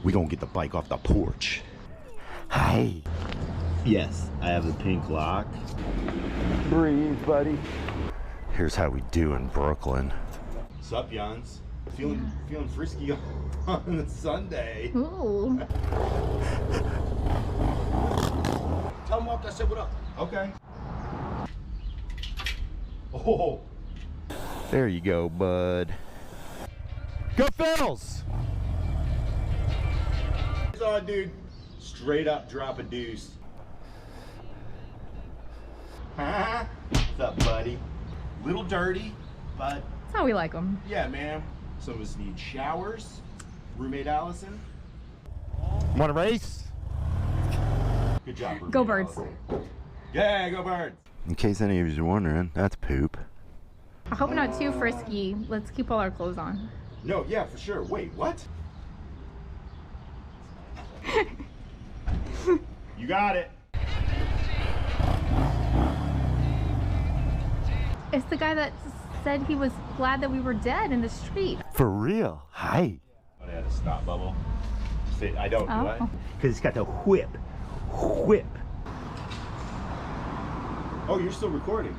We gonna get the bike off the porch. Hi. Yes, I have the pink lock. Breathe, buddy. Here's how we do in Brooklyn. What's up, Jans? Feeling frisky on a Sunday. Ooh. Tell him off, I said what up. Okay. Oh. There you go, bud. Go Phils! It's on, dude. Straight up drop a deuce. What's up, buddy? Little dirty, but That's how we like them. yeah, man. Some of us need showers. Roommate Allison. Want to race? Good job, roommate Go Birds. Allison. Yeah, go Birds. In case any of you are wondering, that's poop. I hope not too frisky. Let's keep all our clothes on. No, yeah, for sure. Wait, what? You got it. It's the guy that said he was glad that we were dead in the street. For real? Hi. I had a stop bubble. See, I don't do it. Because it's got the whip. Whip. Oh, you're still recording.